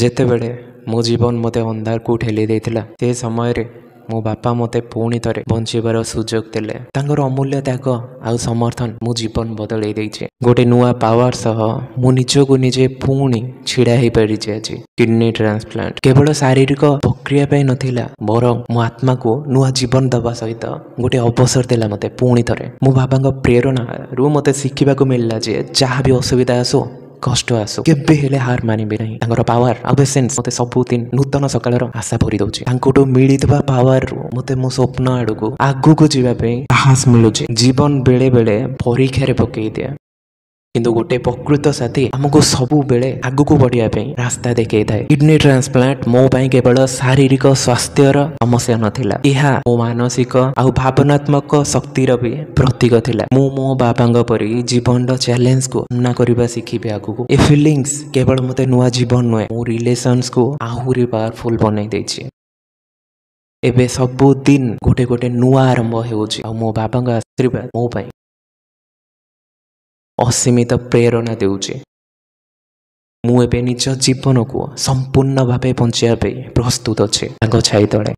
ଯେତେବେଳେ ମୋ ଜୀବନ ମୋତେ ଅନ୍ଧାରକୁ ଠେଲି ଦେଇଥିଲା, ସେ ସମୟରେ ମୋ ବାପା ମୋତେ ପୁଣି ଥରେ ବଞ୍ଚିବାର ସୁଯୋଗ ଦେଲେ। ତାଙ୍କର ଅମୂଲ୍ୟ ତ୍ୟାଗ ଆଉ ସମର୍ଥନ ମୋ ଜୀବନ ବଦଳେଇ ଦେଇଛି। ଗୋଟେ ନୂଆ ପାୱାର ସହ ମୁଁ ନିଜକୁ ନିଜେ ପୁଣି ଛିଡ଼ା ହେଇପାରିଛି ଆଜି। କିଡନୀ ଟ୍ରାନ୍ସପ୍ଲାଣ୍ଟ କେବଳ ଶାରୀରିକ ପ୍ରକ୍ରିୟା ପାଇଁ ନଥିଲା, ବରଂ ମୋ ଆତ୍ମାକୁ ନୂଆ ଜୀବନ ଦେବା ସହିତ ଗୋଟେ ଅବସର ଦେଲା ମୋତେ ପୁଣି ଥରେ। ମୋ ବାବାଙ୍କ ପ୍ରେରଣାରୁ ମୋତେ ଶିଖିବାକୁ ମିଳିଲା ଯେ ଯାହା ବି ଅସୁବିଧା ଆସୁ, କଷ୍ଟ ଆସୁ, କେବେ ହେଲେ ହାର ମାନିବି ନାହିଁ। ତାଙ୍କର ପାୱାର ଆଉ ପେସେନ୍ସ ମୋତେ ସବୁଦିନ ନୂତନ ସକାଳର ଆଶା ଭରି ଦଉଛି। ତାଙ୍କଠୁ ମିଳିଥିବା ପାୱାରରୁ ମୋତେ ମୋ ସ୍ୱପ୍ନ ଆଡ଼କୁ ଆଗକୁ ଯିବା ପାଇଁ ସାହସ ମିଳୁଛି। ଜୀବନ ବେଳେ ବେଳେ ପରୀକ୍ଷାରେ ପକେଇ ଦିଏ, କିନ୍ତୁ ଗୋଟେ ପ୍ରକୃତ ସାଥୀ ଆମକୁ ସବୁବେଳେ ଆଗକୁ ବଢ଼ିବା ପାଇଁ ରାସ୍ତା ଦେଖେଇଥାଏ। କିଡନୀ ଟ୍ରାନ୍ସପ୍ଲାଣ୍ଟ ମୋ ପାଇଁ କେବଳ ଶାରୀରିକ ସ୍ୱାସ୍ଥ୍ୟର ସମସ୍ୟା ନଥିଲା, ଏହା ମୋ ମାନସିକ ଆଉ ଭାବନାତ୍ମକ ଶକ୍ତିର ବି ପ୍ରତୀକ ଥିଲା। ମୁଁ ମୋ ବାବାଙ୍କ ପରି ଜୀବନର ଚ୍ୟାଲେଞ୍ଜକୁ ସାମ୍ନା କରିବା ଶିଖିବି ଆଗକୁ। ଏ ଫିଲିଙ୍ଗସ୍ କେବଳ ମୋତେ ନୂଆ ଜୀବନ ନୁହେଁ, ମୋ ରିଲେସନ୍ସକୁ ଆହୁରି ପାୱାରଫୁଲ୍ ବନେଇ ଦେଇଛି। ଏବେ ସବୁଦିନ ଗୋଟେ ଗୋଟେ ନୂଆ ଆରମ୍ଭ ହେଉଛି, ଆଉ ମୋ ବାବାଙ୍କ ଆଶୀର୍ବାଦ ମୋ ପାଇଁ ଅସୀମିତ ପ୍ରେରଣା ଦେଉଛି। ମୁଁ ଏବେ ନିଜ ଜୀବନକୁ ସମ୍ପୂର୍ଣ୍ଣ ଭାବେ ବଞ୍ଚିବା ପାଇଁ ପ୍ରସ୍ତୁତ ଅଛି ତାଙ୍କ ଛାଇ ତଳେ।